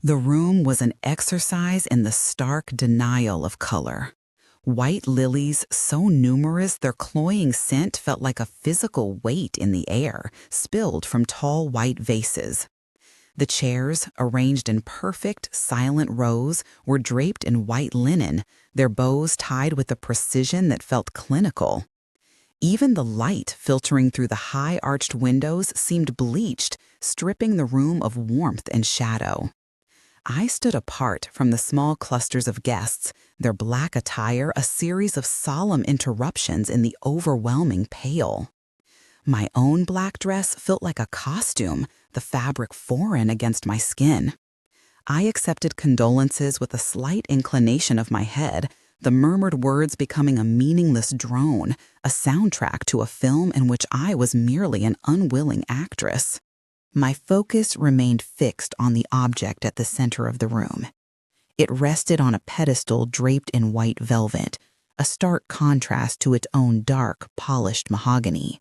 The room was an exercise in the stark denial of color. White lilies, so numerous their cloying scent felt like a physical weight in the air, spilled from tall white vases. The chairs, arranged in perfect, silent rows, were draped in white linen, their bows tied with a precision that felt clinical. Even the light filtering through the high-arched windows seemed bleached, stripping the room of warmth and shadow. I stood apart from the small clusters of guests, their black attire a series of solemn interruptions in the overwhelming pale. My own black dress felt like a costume, the fabric foreign against my skin. I accepted condolences with a slight inclination of my head, the murmured words becoming a meaningless drone, a soundtrack to a film in which I was merely an unwilling actress. My focus remained fixed on the object at the center of the room. It rested on a pedestal draped in white velvet, a stark contrast to its own dark, polished mahogany.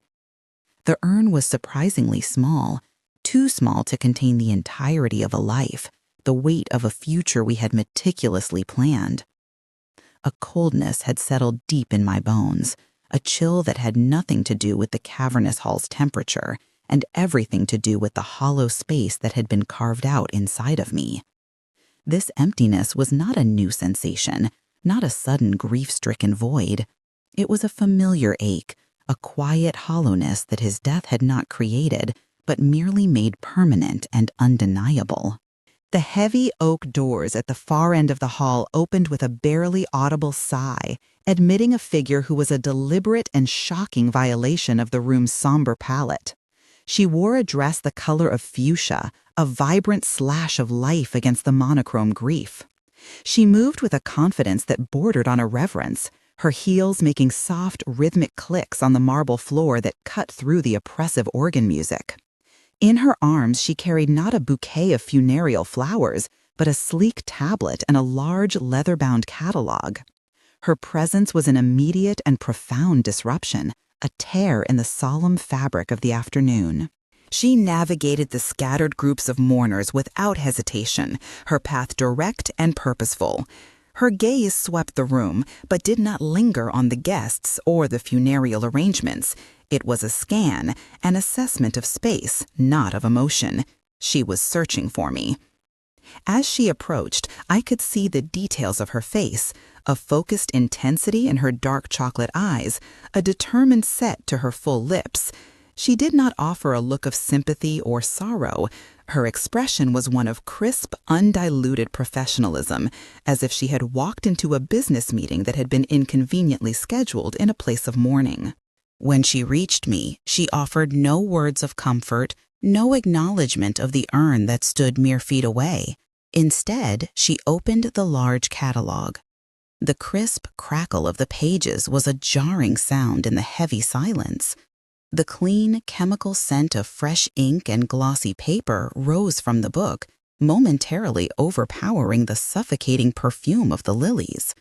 The urn was surprisingly small, too small to contain the entirety of a life, the weight of a future we had meticulously planned. A coldness had settled deep in my bones, a chill that had nothing to do with the cavernous hall's temperature, and everything to do with the hollow space that had been carved out inside of me. This emptiness was not a new sensation, not a sudden grief-stricken void. It was a familiar ache, a quiet hollowness that his death had not created, but merely made permanent and undeniable. The heavy oak doors at the far end of the hall opened with a barely audible sigh, admitting a figure who was a deliberate and shocking violation of the room's somber palette. She wore a dress the color of fuchsia, a vibrant slash of life against the monochrome grief. She moved with a confidence that bordered on irreverence, her heels making soft, rhythmic clicks on the marble floor that cut through the oppressive organ music. In her arms, she carried not a bouquet of funereal flowers, but a sleek tablet and a large leather-bound catalog. Her presence was an immediate and profound disruption, a tear in the solemn fabric of the afternoon. She navigated the scattered groups of mourners without hesitation, her path direct and purposeful. Her gaze swept the room, but did not linger on the guests or the funereal arrangements. It was a scan, an assessment of space, not of emotion. She was searching for me. As she approached, I could see the details of her face, a focused intensity in her dark chocolate eyes, a determined set to her full lips. She did not offer a look of sympathy or sorrow. Her expression was one of crisp, undiluted professionalism, as if she had walked into a business meeting that had been inconveniently scheduled in a place of mourning. When she reached me, she offered no words of comfort, no acknowledgement of the urn that stood mere feet away. Instead, she opened the large catalog. The crisp crackle of the pages was a jarring sound in the heavy silence. The clean, chemical scent of fresh ink and glossy paper rose from the book, momentarily overpowering the suffocating perfume of the lilies.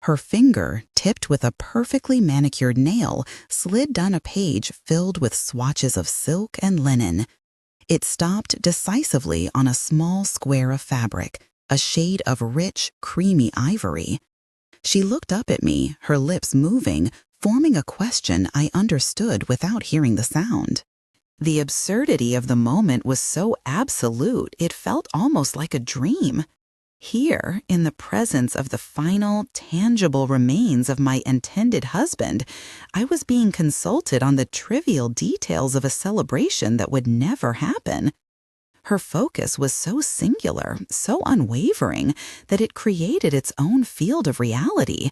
Her finger, tipped with a perfectly manicured nail, slid down a page filled with swatches of silk and linen. It stopped decisively on a small square of fabric, a shade of rich, creamy ivory. She looked up at me, her lips moving, forming a question I understood without hearing the sound. The absurdity of the moment was so absolute it felt almost like a dream. Here, in the presence of the final, tangible remains of my intended husband, I was being consulted on the trivial details of a celebration that would never happen. Her focus was so singular, so unwavering, that it created its own field of reality.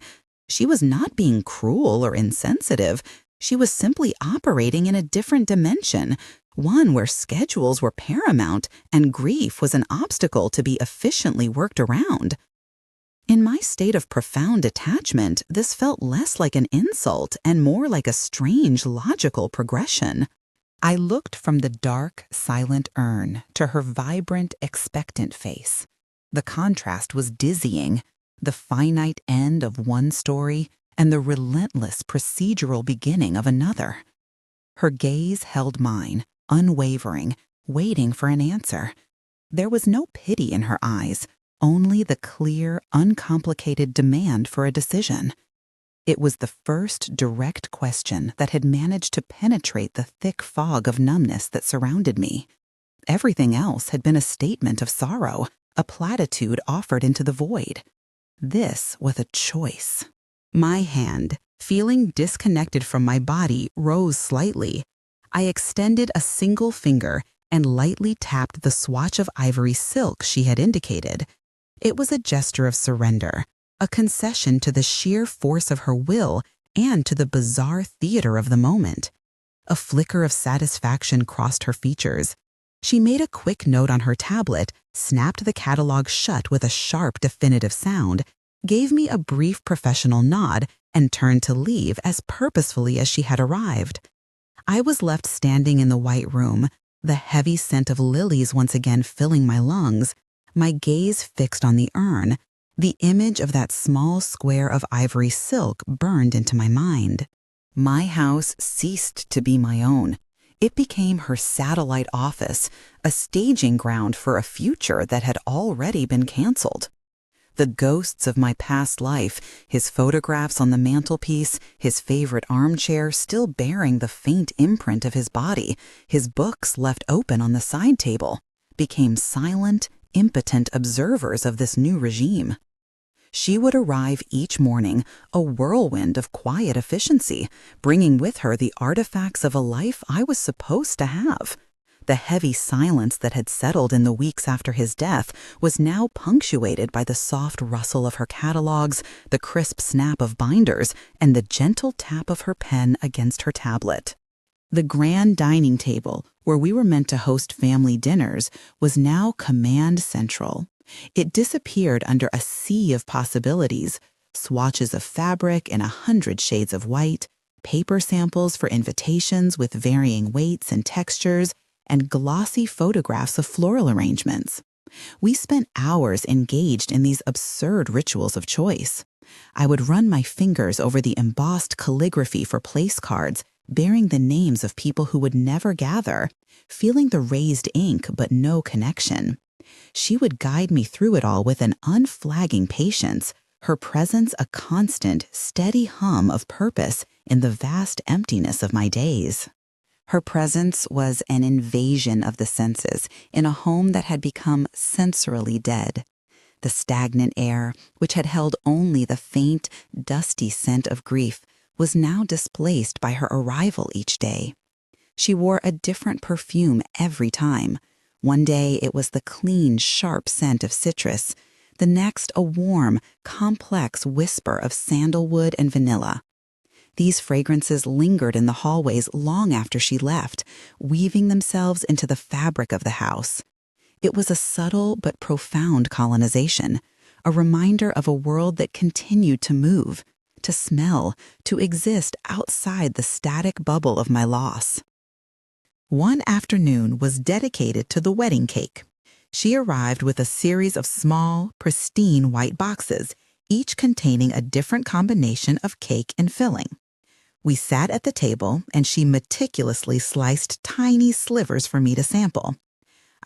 She was not being cruel or insensitive. She was simply operating in a different dimension, one where schedules were paramount and grief was an obstacle to be efficiently worked around. In my state of profound attachment, this felt less like an insult and more like a strange logical progression. I looked from the dark, silent urn to her vibrant, expectant face. The contrast was dizzying, the finite end of one story and the relentless procedural beginning of another. Her gaze held mine, unwavering, waiting for an answer. There was no pity in her eyes, only the clear, uncomplicated demand for a decision. It was the first direct question that had managed to penetrate the thick fog of numbness that surrounded me. Everything else had been a statement of sorrow, a platitude offered into the void. This was a choice. My hand, feeling disconnected from my body, rose slightly. I extended a single finger and lightly tapped the swatch of ivory silk she had indicated. It was a gesture of surrender, a concession to the sheer force of her will and to the bizarre theater of the moment. A flicker of satisfaction crossed her features. She made a quick note on her tablet, snapped the catalog shut with a sharp, definitive sound, gave me a brief professional nod, and turned to leave as purposefully as she had arrived. I was left standing in the white room, the heavy scent of lilies once again filling my lungs, my gaze fixed on the urn. The image of that small square of ivory silk burned into my mind. My house ceased to be my own. It became her satellite office, a staging ground for a future that had already been canceled. The ghosts of my past life, his photographs on the mantelpiece, his favorite armchair still bearing the faint imprint of his body, his books left open on the side table, became silent, impotent observers of this new regime. She would arrive each morning, a whirlwind of quiet efficiency, bringing with her the artifacts of a life I was supposed to have. The heavy silence that had settled in the weeks after his death was now punctuated by the soft rustle of her catalogs, the crisp snap of binders, and the gentle tap of her pen against her tablet. The grand dining table, where we were meant to host family dinners, was now command central. It disappeared under a sea of possibilities, swatches of fabric in 100 shades of white, paper samples for invitations with varying weights and textures, and glossy photographs of floral arrangements. We spent hours engaged in these absurd rituals of choice. I would run my fingers over the embossed calligraphy for place cards, bearing the names of people who would never gather, feeling the raised ink but no connection. She would guide me through it all with an unflagging patience, her presence a constant, steady hum of purpose in the vast emptiness of my days. Her presence was an invasion of the senses in a home that had become sensorily dead. The stagnant air, which had held only the faint, dusty scent of grief, was now displaced by her arrival each day. She wore a different perfume every time. One day it was the clean, sharp scent of citrus, the next a warm, complex whisper of sandalwood and vanilla. These fragrances lingered in the hallways long after she left, weaving themselves into the fabric of the house. It was a subtle but profound colonization, a reminder of a world that continued to move, to smell, to exist outside the static bubble of my loss. One afternoon was dedicated to the wedding cake. She arrived with a series of small, pristine white boxes, each containing a different combination of cake and filling. We sat at the table, and she meticulously sliced tiny slivers for me to sample.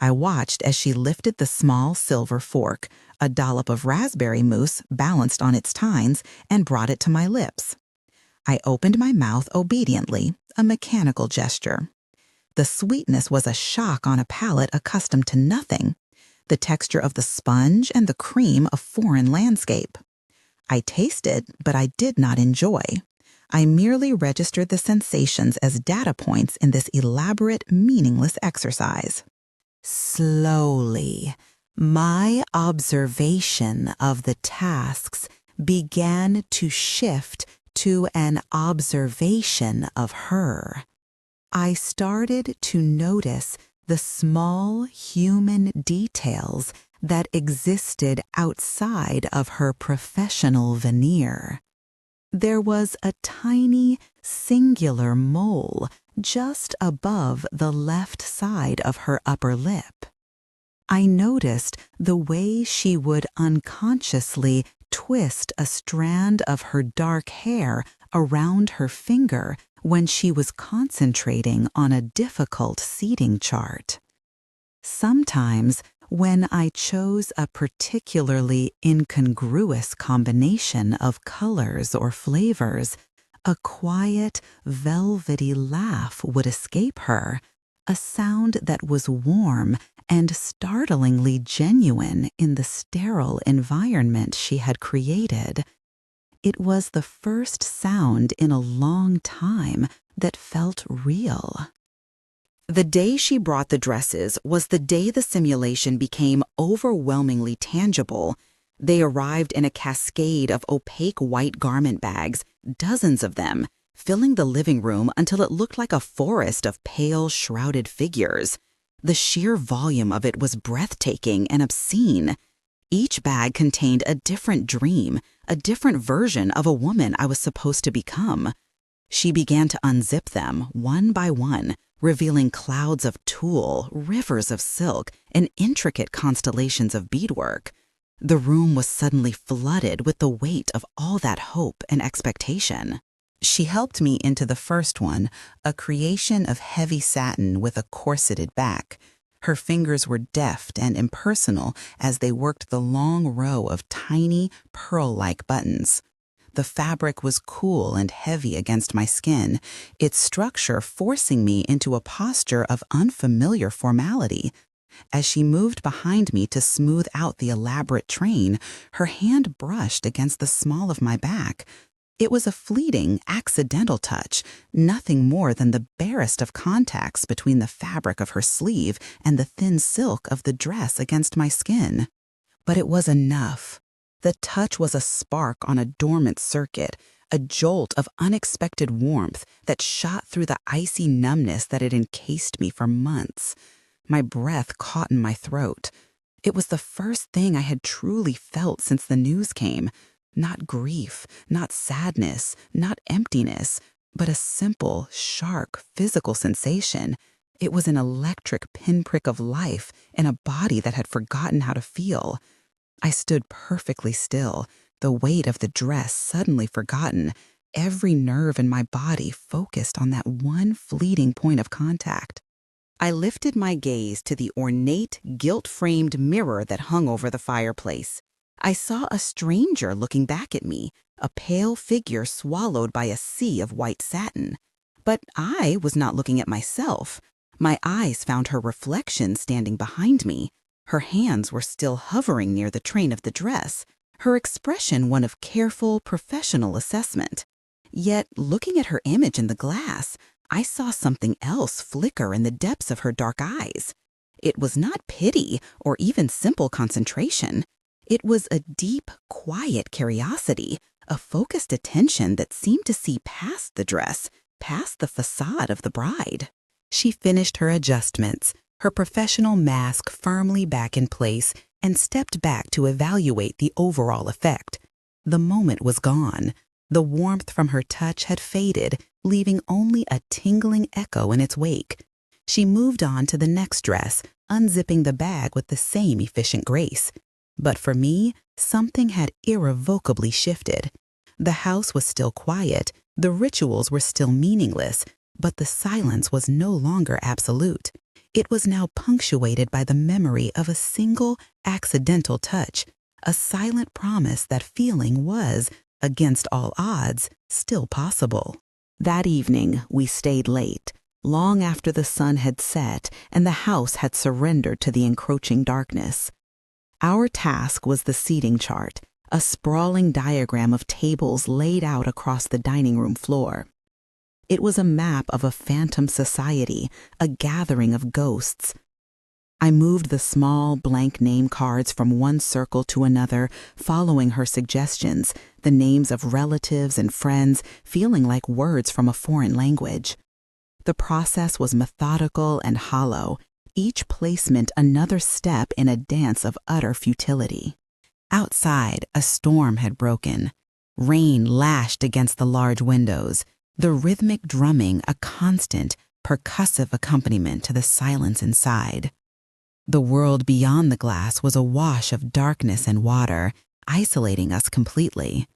I watched as she lifted the small silver fork, a dollop of raspberry mousse balanced on its tines, and brought it to my lips. I opened my mouth obediently, a mechanical gesture. The sweetness was a shock on a palate accustomed to nothing, the texture of the sponge and the cream a foreign landscape. I tasted, but I did not enjoy. I merely registered the sensations as data points in this elaborate, meaningless exercise. Slowly, my observation of the tasks began to shift to an observation of her. I started to notice the small human details that existed outside of her professional veneer. There was a tiny, singular mole just above the left side of her upper lip. I noticed the way she would unconsciously twist a strand of her dark hair around her finger when she was concentrating on a difficult seating chart. Sometimes, when I chose a particularly incongruous combination of colors or flavors, a quiet, velvety laugh would escape her, a sound that was warm and startlingly genuine in the sterile environment she had created. It was the first sound in a long time that felt real. The day she brought the dresses was the day the simulation became overwhelmingly tangible. They arrived in a cascade of opaque white garment bags, dozens of them, filling the living room until it looked like a forest of pale, shrouded figures. The sheer volume of it was breathtaking and obscene. Each bag contained a different dream, a different version of a woman I was supposed to become. She began to unzip them, one by one, revealing clouds of tulle, rivers of silk, and intricate constellations of beadwork. The room was suddenly flooded with the weight of all that hope and expectation. She helped me into the first one, a creation of heavy satin with a corseted back. Her fingers were deft and impersonal as they worked the long row of tiny, pearl-like buttons. The fabric was cool and heavy against my skin, its structure forcing me into a posture of unfamiliar formality. As she moved behind me to smooth out the elaborate train, her hand brushed against the small of my back. It was a fleeting, accidental touch, nothing more than the barest of contacts between the fabric of her sleeve and the thin silk of the dress against my skin. But it was enough. The touch was a spark on a dormant circuit, a jolt of unexpected warmth that shot through the icy numbness that had encased me for months. My breath caught in my throat. It was the first thing I had truly felt since the news came. Not grief, not sadness, not emptiness, but a simple, sharp, physical sensation. It was an electric pinprick of life in a body that had forgotten how to feel. I stood perfectly still, the weight of the dress suddenly forgotten, every nerve in my body focused on that one fleeting point of contact. I lifted my gaze to the ornate, gilt-framed mirror that hung over the fireplace. I saw a stranger looking back at me, a pale figure swallowed by a sea of white satin. But I was not looking at myself. My eyes found her reflection standing behind me. Her hands were still hovering near the train of the dress, her expression one of careful, professional assessment. Yet, looking at her image in the glass, I saw something else flicker in the depths of her dark eyes. It was not pity or even simple concentration. It was a deep, quiet curiosity, a focused attention that seemed to see past the dress, past the facade of the bride. She finished her adjustments, her professional mask firmly back in place, and stepped back to evaluate the overall effect. The moment was gone. The warmth from her touch had faded, leaving only a tingling echo in its wake. She moved on to the next dress, unzipping the bag with the same efficient grace. But for me, something had irrevocably shifted. The house was still quiet, the rituals were still meaningless, but the silence was no longer absolute. It was now punctuated by the memory of a single, accidental touch, a silent promise that feeling was, against all odds, still possible. That evening, we stayed late, long after the sun had set and the house had surrendered to the encroaching darkness. Our task was the seating chart, a sprawling diagram of tables laid out across the dining room floor. It was a map of a phantom society, a gathering of ghosts. I moved the small, blank name cards from one circle to another, following her suggestions, the names of relatives and friends feeling like words from a foreign language. The process was methodical and hollow, each placement another step in a dance of utter futility. Outside, a storm had broken. Rain lashed against the large windows, the rhythmic drumming a constant, percussive accompaniment to the silence inside. The world beyond the glass was a wash of darkness and water, isolating us completely.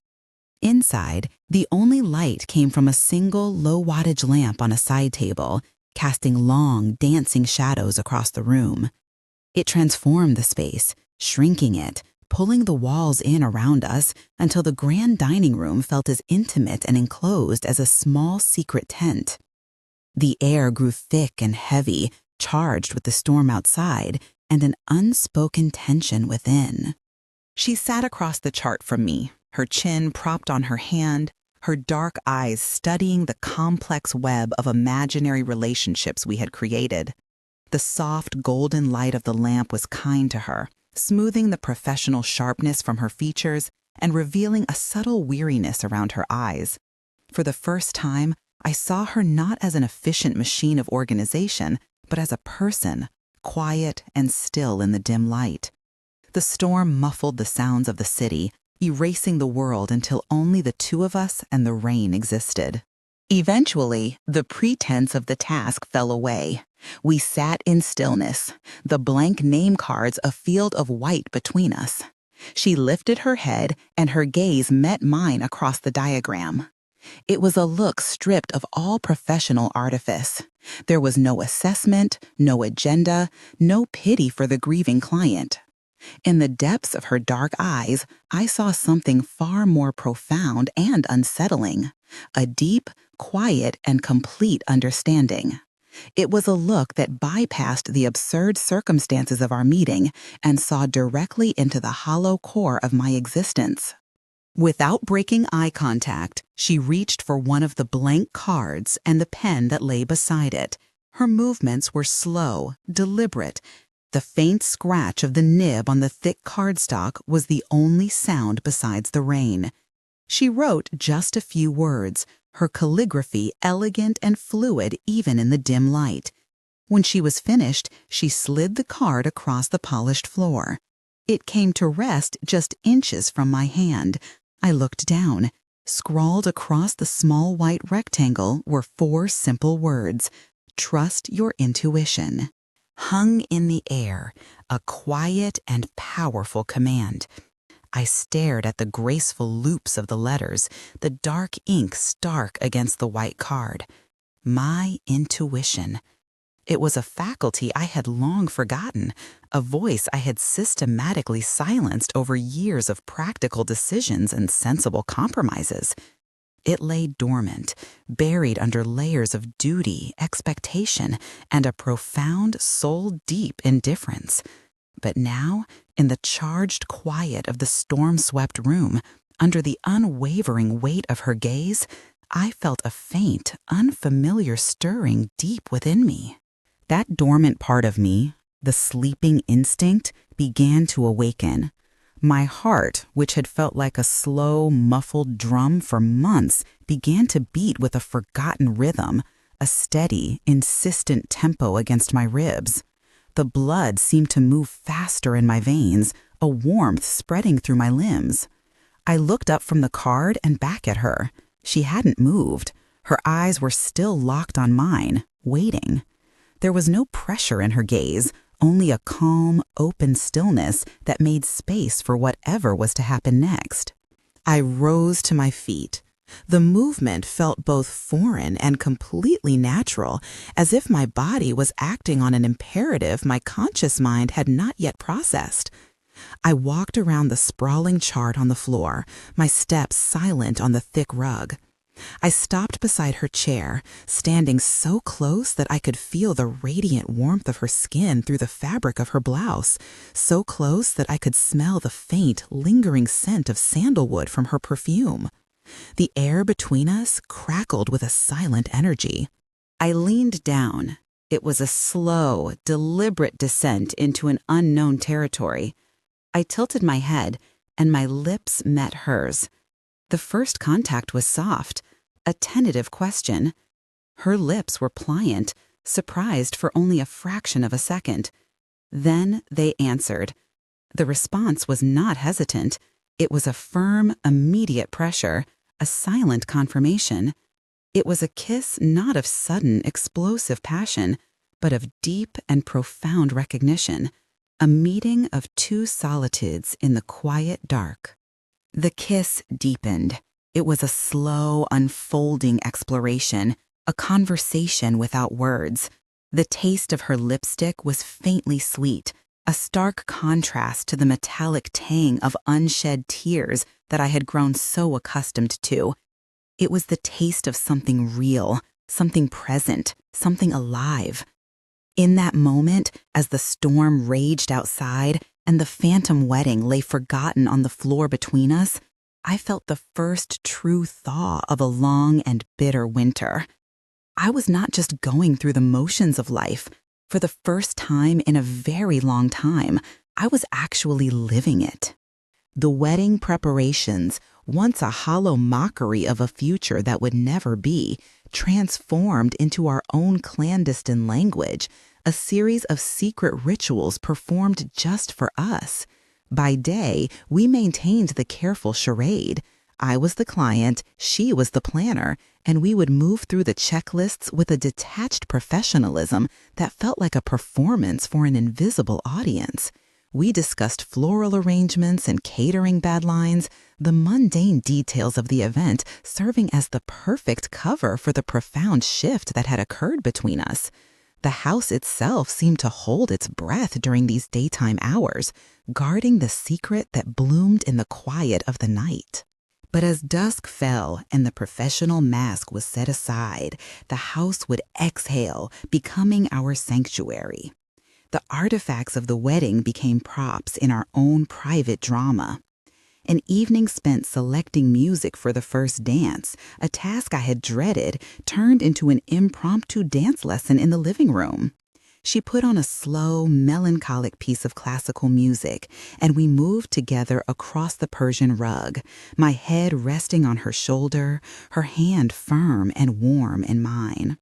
Inside, the only light came from a single low-wattage lamp on a side table, casting long, dancing shadows across the room. It transformed the space, shrinking it, pulling the walls in around us until the grand dining room felt as intimate and enclosed as a small secret tent. The air grew thick and heavy, charged with the storm outside and an unspoken tension within. She sat across the chart from me, her chin propped on her hand, her dark eyes studying the complex web of imaginary relationships we had created. The soft, golden light of the lamp was kind to her, smoothing the professional sharpness from her features and revealing a subtle weariness around her eyes. For the first time, I saw her not as an efficient machine of organization, but as a person, quiet and still in the dim light. The storm muffled the sounds of the city, erasing the world until only the two of us and the rain existed. Eventually, the pretense of the task fell away. We sat in stillness, the blank name cards a field of white between us. She lifted her head, and her gaze met mine across the diagram. It was a look stripped of all professional artifice. There was no assessment, no agenda, no pity for the grieving client. In the depths of her dark eyes, I saw something far more profound and unsettling, a deep, quiet, and complete understanding. It was a look that bypassed the absurd circumstances of our meeting and saw directly into the hollow core of my existence. Without breaking eye contact, she reached for one of the blank cards and the pen that lay beside it. Her movements were slow, deliberate. The faint scratch of the nib on the thick cardstock was the only sound besides the rain. She wrote just a few words, her calligraphy elegant and fluid even in the dim light. When she was finished, she slid the card across the polished floor. It came to rest just inches from my hand. I looked down. Scrawled across the small white rectangle were 4 simple words: "Trust your intuition." Hung in the air, a quiet and powerful command. I stared at the graceful loops of the letters, the dark ink stark against the white card. My intuition. It was a faculty I had long forgotten, a voice I had systematically silenced over years of practical decisions and sensible compromises. It lay dormant, buried under layers of duty, expectation, and a profound, soul-deep indifference. But now, in the charged quiet of the storm-swept room, under the unwavering weight of her gaze, I felt a faint, unfamiliar stirring deep within me. That dormant part of me, the sleeping instinct, began to awaken. My heart, which had felt like a slow, muffled drum for months, began to beat with a forgotten rhythm, a steady, insistent tempo against my ribs. The blood seemed to move faster in my veins, a warmth spreading through my limbs. I looked up from the card and back at her. She hadn't moved. Her eyes were still locked on mine, waiting. There was no pressure in her gaze, only a calm, open stillness that made space for whatever was to happen next. I rose to my feet. The movement felt both foreign and completely natural, as if my body was acting on an imperative my conscious mind had not yet processed. I walked around the sprawling chart on the floor, my steps silent on the thick rug. I stopped beside her chair, standing so close that I could feel the radiant warmth of her skin through the fabric of her blouse, so close that I could smell the faint, lingering scent of sandalwood from her perfume. The air between us crackled with a silent energy. I leaned down. It was a slow, deliberate descent into an unknown territory. I tilted my head, and my lips met hers. The first contact was soft, a tentative question. Her lips were pliant, surprised for only a fraction of a second. Then they answered. The response was not hesitant. It was a firm, immediate pressure, a silent confirmation. It was a kiss not of sudden, explosive passion, but of deep and profound recognition, a meeting of 2 solitudes in the quiet dark. The kiss deepened. It was a slow, unfolding exploration, a conversation without words. The taste of her lipstick was faintly sweet, a stark contrast to the metallic tang of unshed tears that I had grown so accustomed to. It was the taste of something real, something present, something alive. In that moment, as the storm raged outside and the phantom wedding lay forgotten on the floor between us, I felt the first true thaw of a long and bitter winter. I was not just going through the motions of life. For the first time in a very long time, I was actually living it. The wedding preparations, once a hollow mockery of a future that would never be, transformed into our own clandestine language, a series of secret rituals performed just for us. By day, we maintained the careful charade. I was the client, she was the planner, and we would move through the checklists with a detached professionalism that felt like a performance for an invisible audience. We discussed floral arrangements and catering badlines, the mundane details of the event serving as the perfect cover for the profound shift that had occurred between us. The house itself seemed to hold its breath during these daytime hours, guarding the secret that bloomed in the quiet of the night. But as dusk fell and the professional mask was set aside, the house would exhale, becoming our sanctuary. The artifacts of the wedding became props in our own private drama. An evening spent selecting music for the first dance, a task I had dreaded, turned into an impromptu dance lesson in the living room. She put on a slow, melancholic piece of classical music, and we moved together across the Persian rug, my head resting on her shoulder, her hand firm and warm in mine.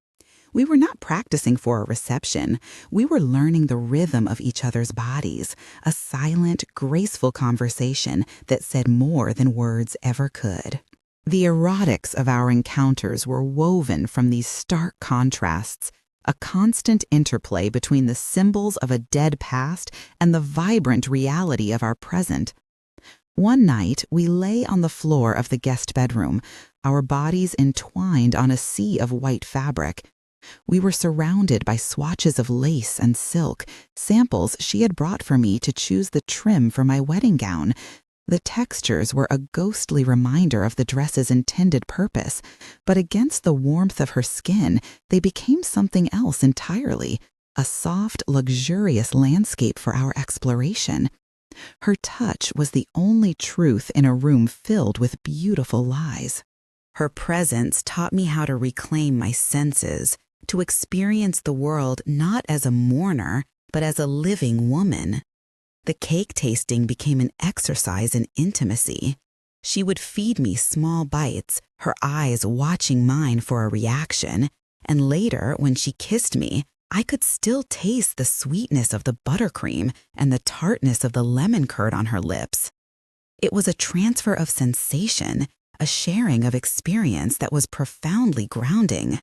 We were not practicing for a reception. We were learning the rhythm of each other's bodies, a silent, graceful conversation that said more than words ever could. The erotics of our encounters were woven from these stark contrasts, a constant interplay between the symbols of a dead past and the vibrant reality of our present. One night, we lay on the floor of the guest bedroom, our bodies entwined on a sea of white fabric. We were surrounded by swatches of lace and silk, samples she had brought for me to choose the trim for my wedding gown. The textures were a ghostly reminder of the dress's intended purpose, but against the warmth of her skin, they became something else entirely, a soft, luxurious landscape for our exploration. Her touch was the only truth in a room filled with beautiful lies. Her presence taught me how to reclaim my senses, to experience the world not as a mourner, but as a living woman. The cake tasting became an exercise in intimacy. She would feed me small bites, her eyes watching mine for a reaction, and later, when she kissed me, I could still taste the sweetness of the buttercream and the tartness of the lemon curd on her lips. It was a transfer of sensation, a sharing of experience that was profoundly grounding.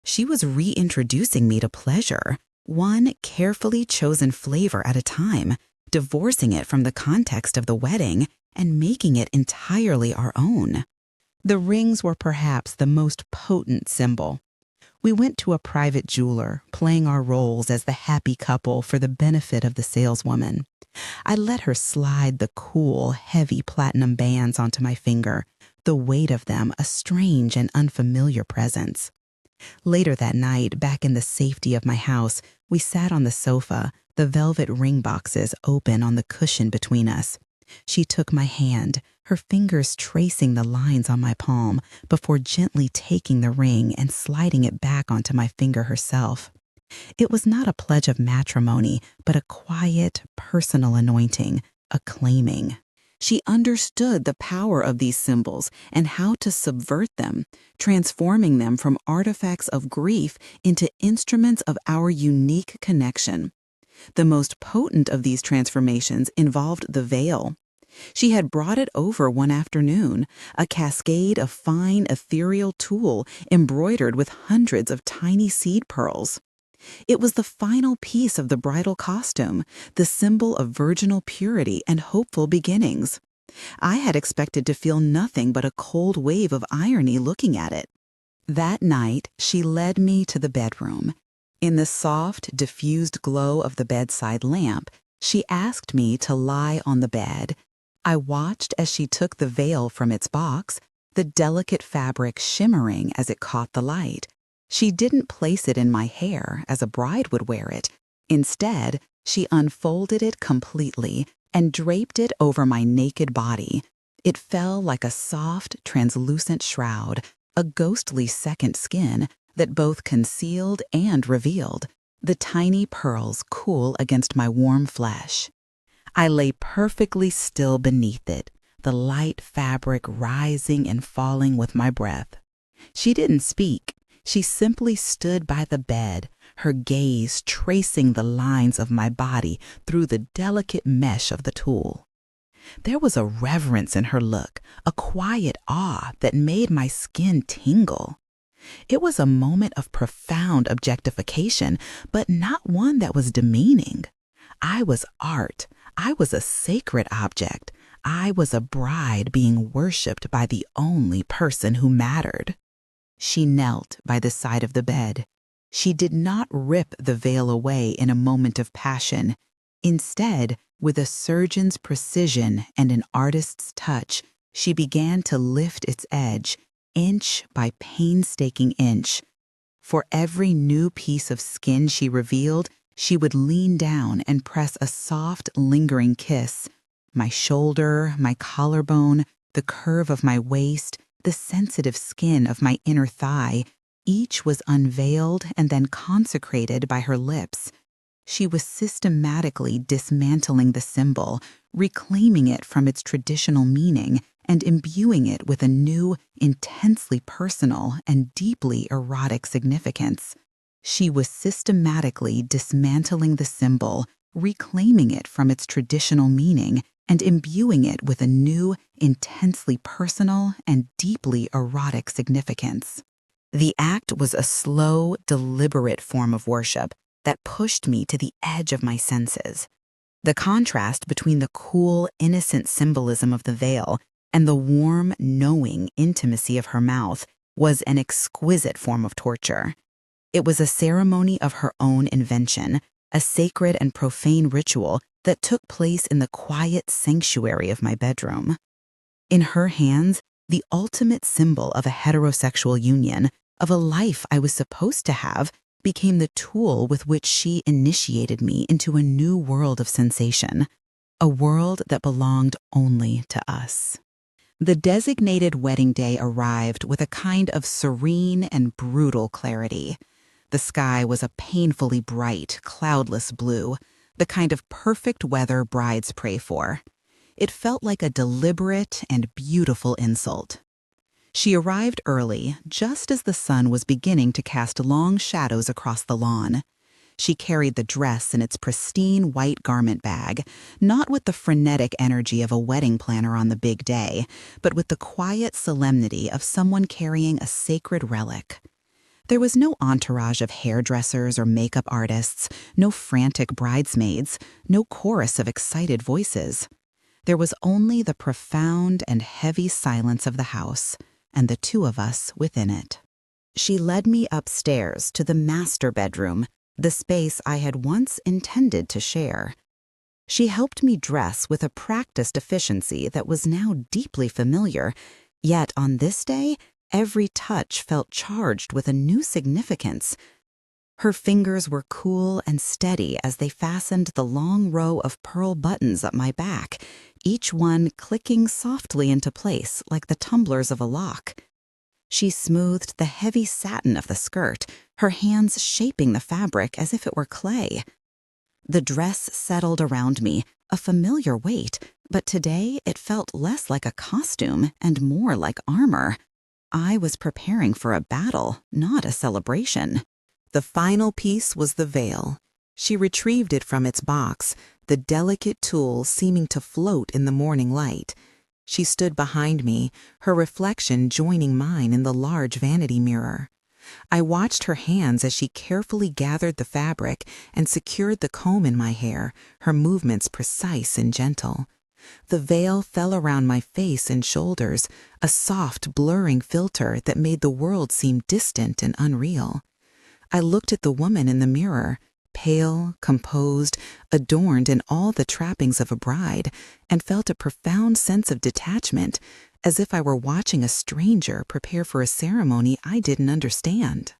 She was reintroducing me to pleasure, one carefully chosen flavor at a time, divorcing it from the context of the wedding and making it entirely our own. The rings were perhaps the most potent symbol. We went to a private jeweler, playing our roles as the happy couple for the benefit of the saleswoman. I let her slide the cool, heavy platinum bands onto my finger, the weight of them a strange and unfamiliar presence. Later that night, back in the safety of my house, we sat on the sofa, the velvet ring boxes open on the cushion between us. She took my hand, her fingers tracing the lines on my palm, before gently taking the ring and sliding it back onto my finger herself. It was not a pledge of matrimony, but a quiet, personal anointing, a claiming. She understood the power of these symbols and how to subvert them, transforming them from artifacts of grief into instruments of our unique connection. The most potent of these transformations involved the veil. She had brought it over one afternoon, a cascade of fine, ethereal tulle embroidered with hundreds of tiny seed pearls. It was the final piece of the bridal costume, the symbol of virginal purity and hopeful beginnings. I had expected to feel nothing but a cold wave of irony looking at it. That night, she led me to the bedroom. In the soft, diffused glow of the bedside lamp, She asked me to lie on the bed. I watched as she took the veil from its box, the delicate fabric shimmering as it caught the light. She didn't place it in my hair as a bride would wear it. Instead, she unfolded it completely and draped it over my naked body. It fell like a soft, translucent shroud, a ghostly second skin that both concealed and revealed, the tiny pearls cool against my warm flesh. I lay perfectly still beneath it, the light fabric rising and falling with my breath. She didn't speak. She simply stood by the bed, her gaze tracing the lines of my body through the delicate mesh of the tulle. There was a reverence in her look, a quiet awe that made my skin tingle. It was a moment of profound objectification, but not one that was demeaning. I was art. I was a sacred object. I was a bride being worshipped by the only person who mattered. She knelt by the side of the bed. She did not rip the veil away in a moment of passion. Instead, with a surgeon's precision and an artist's touch, she began to lift its edge, inch by painstaking inch. For every new piece of skin she revealed, she would lean down and press a soft, lingering kiss. My shoulder, my collarbone, the curve of my waist, the sensitive skin of my inner thigh, each was unveiled and then consecrated by her lips. She was systematically dismantling the symbol, reclaiming it from its traditional meaning, and imbuing it with a new, intensely personal and deeply erotic significance. She was systematically dismantling the symbol, reclaiming it from its traditional meaning, and imbuing it with a new, intensely personal and deeply erotic significance. The act was a slow, deliberate form of worship that pushed me to the edge of my senses. The contrast between the cool, innocent symbolism of the veil and the warm, knowing intimacy of her mouth was an exquisite form of torture. It was a ceremony of her own invention, a sacred and profane ritual that took place in the quiet sanctuary of my bedroom. In her hands, the ultimate symbol of a heterosexual union, of a life I was supposed to have, became the tool with which she initiated me into a new world of sensation, a world that belonged only to us. The designated wedding day arrived with a kind of serene and brutal clarity. The sky was a painfully bright, cloudless blue, the kind of perfect weather brides pray for. It felt like a deliberate and beautiful insult. She arrived early, just as the sun was beginning to cast long shadows across the lawn. She carried the dress in its pristine white garment bag, not with the frenetic energy of a wedding planner on the big day, but with the quiet solemnity of someone carrying a sacred relic. There was no entourage of hairdressers or makeup artists, no frantic bridesmaids, no chorus of excited voices. There was only the profound and heavy silence of the house, and the two of us within it. She led me upstairs to the master bedroom, the space I had once intended to share. She helped me dress with a practiced efficiency that was now deeply familiar, yet on this day, every touch felt charged with a new significance. Her fingers were cool and steady as they fastened the long row of pearl buttons up my back, each one clicking softly into place like the tumblers of a lock. She smoothed the heavy satin of the skirt, her hands shaping the fabric as if it were clay. The dress settled around me, a familiar weight, but today it felt less like a costume and more like armor. I was preparing for a battle, not a celebration. The final piece was the veil. She retrieved it from its box, the delicate tulle seeming to float in the morning light. She stood behind me, her reflection joining mine in the large vanity mirror. I watched her hands as she carefully gathered the fabric and secured the comb in my hair, her movements precise and gentle. The veil fell around my face and shoulders, a soft, blurring filter that made the world seem distant and unreal. I looked at the woman in the mirror, pale, composed, adorned in all the trappings of a bride, and felt a profound sense of detachment, as if I were watching a stranger prepare for a ceremony I didn't understand.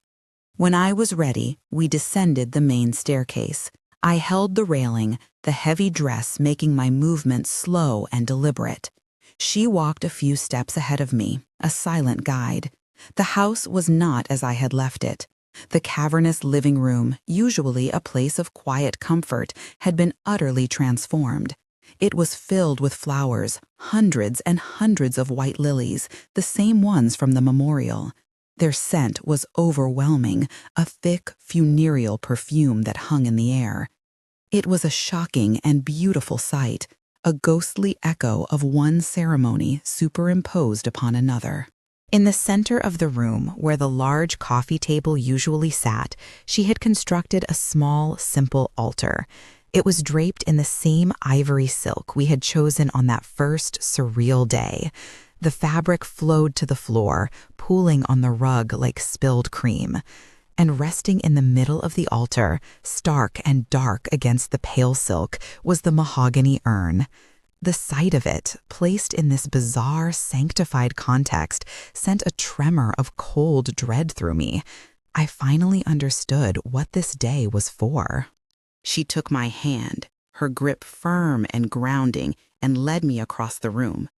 When I was ready, we descended the main staircase. I held the railing, the heavy dress making my movements slow and deliberate. She walked a few steps ahead of me, a silent guide. The house was not as I had left it. The cavernous living room, usually a place of quiet comfort, had been utterly transformed. It was filled with flowers, hundreds and hundreds of white lilies, the same ones from the memorial. Their scent was overwhelming, a thick, funereal perfume that hung in the air. It was a shocking and beautiful sight, a ghostly echo of one ceremony superimposed upon another. In the center of the room, where the large coffee table usually sat, she had constructed a small, simple altar. It was draped in the same ivory silk we had chosen on that first surreal day. The fabric flowed to the floor, pooling on the rug like spilled cream. And resting in the middle of the altar, stark and dark against the pale silk, was the mahogany urn. The sight of it, placed in this bizarre, sanctified context, sent a tremor of cold dread through me. I finally understood what this day was for. She took my hand, her grip firm and grounding, and led me across the room.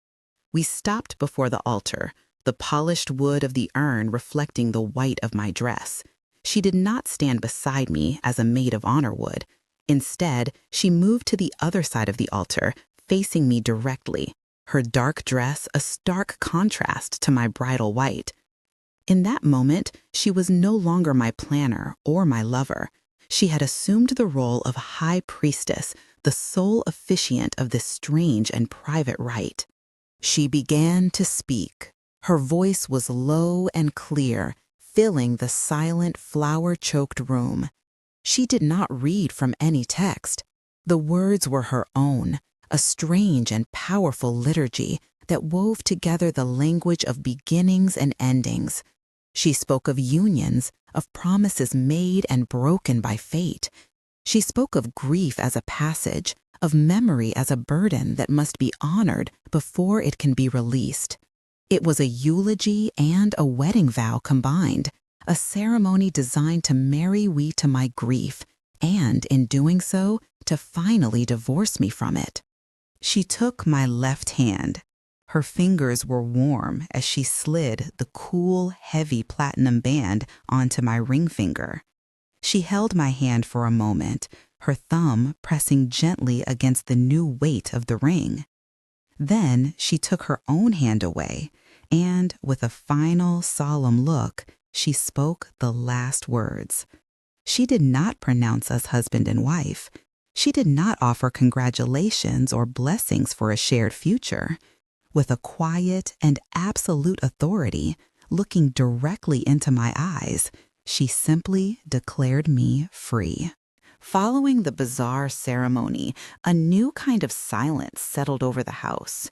We stopped before the altar, the polished wood of the urn reflecting the white of my dress. She did not stand beside me as a maid of honor would. Instead, she moved to the other side of the altar, facing me directly, her dark dress a stark contrast to my bridal white. In that moment, she was no longer my planner or my lover. She had assumed the role of high priestess, the sole officiant of this strange and private rite. She began to speak. Her voice was low and clear, filling the silent, flower-choked room. She did not read from any text. The words were her own, a strange and powerful liturgy that wove together the language of beginnings and endings. She spoke of unions, of promises made and broken by fate. She spoke of grief as a passage, of memory as a burden that must be honored before it can be released. It was a eulogy and a wedding vow combined, a ceremony designed to marry me to my grief, and, in doing so, to finally divorce me from it. She took my left hand. Her fingers were warm as she slid the cool, heavy platinum band onto my ring finger. She held my hand for a moment, her thumb pressing gently against the new weight of the ring. Then she took her own hand away, and, with a final, solemn look, she spoke the last words. She did not pronounce us husband and wife. She did not offer congratulations or blessings for a shared future. With a quiet and absolute authority, looking directly into my eyes, she simply declared me free. Following the bizarre ceremony, a new kind of silence settled over the house.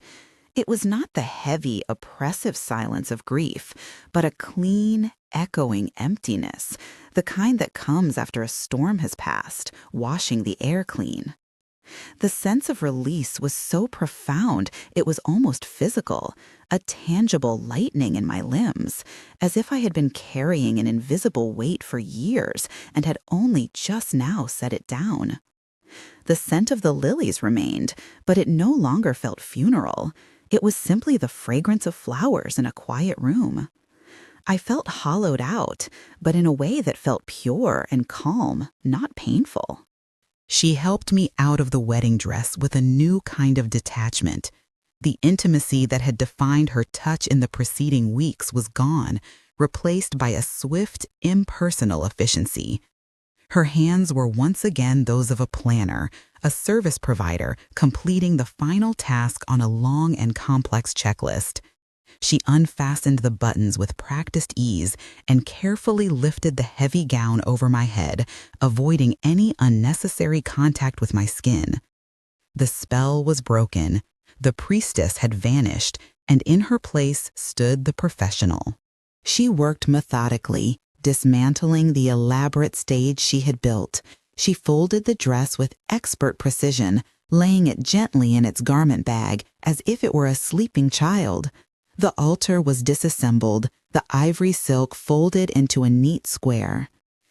It was not the heavy, oppressive silence of grief, but a clean, echoing emptiness, the kind that comes after a storm has passed, washing the air clean. The sense of release was so profound it was almost physical, a tangible lightening in my limbs, as if I had been carrying an invisible weight for years and had only just now set it down. The scent of the lilies remained, but it no longer felt funeral. It was simply the fragrance of flowers in a quiet room. I felt hollowed out, but in a way that felt pure and calm, not painful. She helped me out of the wedding dress with a new kind of detachment. The intimacy that had defined her touch in the preceding weeks was gone, replaced by a swift, impersonal efficiency. Her hands were once again those of a planner, a service provider completing the final task on a long and complex checklist. She unfastened the buttons with practiced ease and carefully lifted the heavy gown over my head, avoiding any unnecessary contact with my skin. The spell was broken. The priestess had vanished, and in her place stood the professional. She worked methodically, dismantling the elaborate stage she had built. She folded the dress with expert precision, laying it gently in its garment bag as if it were a sleeping child. The altar was disassembled, the ivory silk folded into a neat square.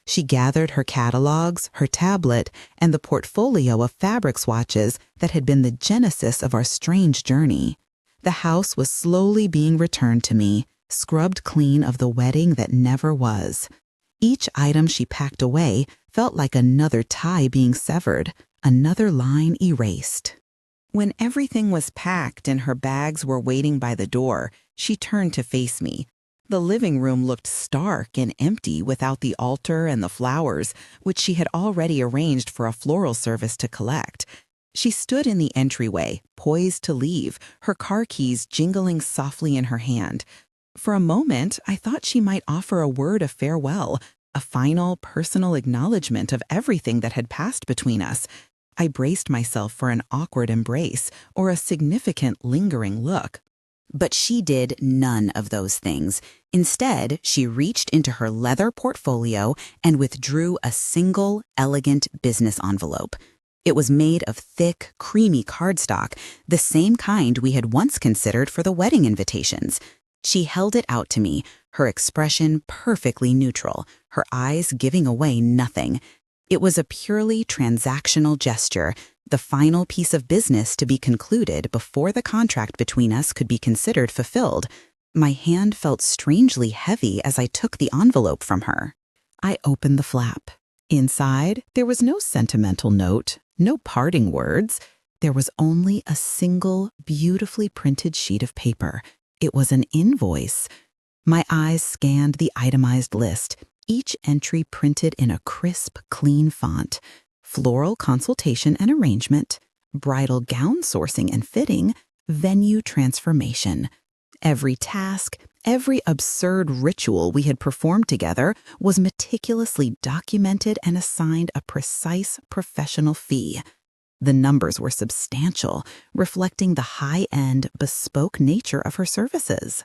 She gathered her catalogs, her tablet, and the portfolio of fabric swatches that had been the genesis of our strange journey. The house was slowly being returned to me, scrubbed clean of the wedding that never was. Each item she packed away felt like another tie being severed, another line erased. When everything was packed and her bags were waiting by the door, she turned to face me. The living room looked stark and empty without the altar and the flowers, which she had already arranged for a floral service to collect. She stood in the entryway, poised to leave, her car keys jingling softly in her hand. For a moment, I thought she might offer a word of farewell, a final personal acknowledgement of everything that had passed between us. I braced myself for an awkward embrace or a significant lingering look. But she did none of those things. Instead, she reached into her leather portfolio and withdrew a single, elegant business envelope. It was made of thick, creamy cardstock, the same kind we had once considered for the wedding invitations. She held it out to me, her expression perfectly neutral, her eyes giving away nothing. It was a purely transactional gesture, the final piece of business to be concluded before the contract between us could be considered fulfilled. My hand felt strangely heavy as I took the envelope from her. I opened the flap. Inside, there was no sentimental note, no parting words. There was only a single, beautifully printed sheet of paper. It was an invoice. My eyes scanned the itemized list, each entry printed in a crisp, clean font. Floral consultation and arrangement, bridal gown sourcing and fitting, venue transformation. Every task, every absurd ritual we had performed together was meticulously documented and assigned a precise professional fee. The numbers were substantial, reflecting the high-end, bespoke nature of her services.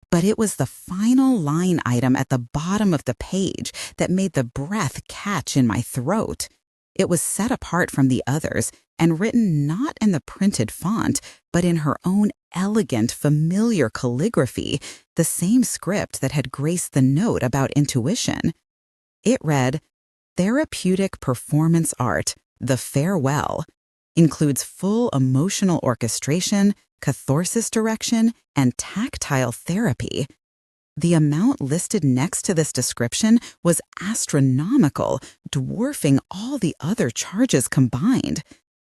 But it was the final line item at the bottom of the page that made the breath catch in my throat. It was set apart from the others and written not in the printed font, but in her own elegant, familiar calligraphy, the same script that had graced the note about intuition. It read, "Therapeutic performance art, the farewell, includes full emotional orchestration, catharsis direction, and tactile therapy." The amount listed next to this description was astronomical, dwarfing all the other charges combined.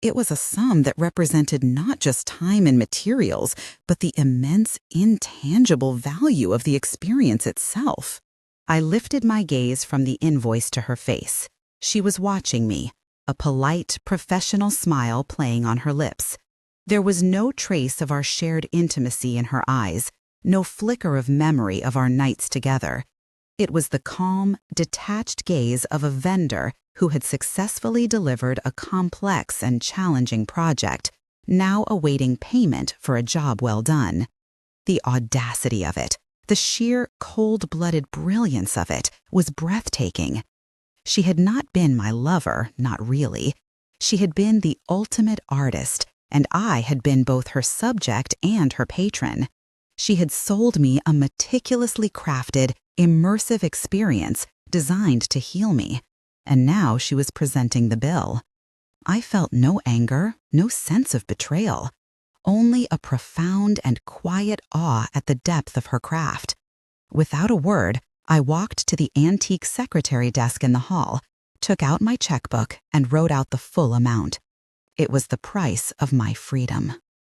It was a sum that represented not just time and materials, but the immense, intangible value of the experience itself. I lifted my gaze from the invoice to her face. She was watching me, a polite, professional smile playing on her lips. There was no trace of our shared intimacy in her eyes, no flicker of memory of our nights together. It was the calm, detached gaze of a vendor who had successfully delivered a complex and challenging project, now awaiting payment for a job well done. The audacity of it, the sheer cold-blooded brilliance of it, was breathtaking. She had not been my lover, not really. She had been the ultimate artist, and I had been both her subject and her patron. She had sold me a meticulously crafted, immersive experience designed to heal me, and now she was presenting the bill. I felt no anger, no sense of betrayal, only a profound and quiet awe at the depth of her craft. Without a word, I walked to the antique secretary desk in the hall, took out my checkbook, and wrote out the full amount. It was the price of my freedom.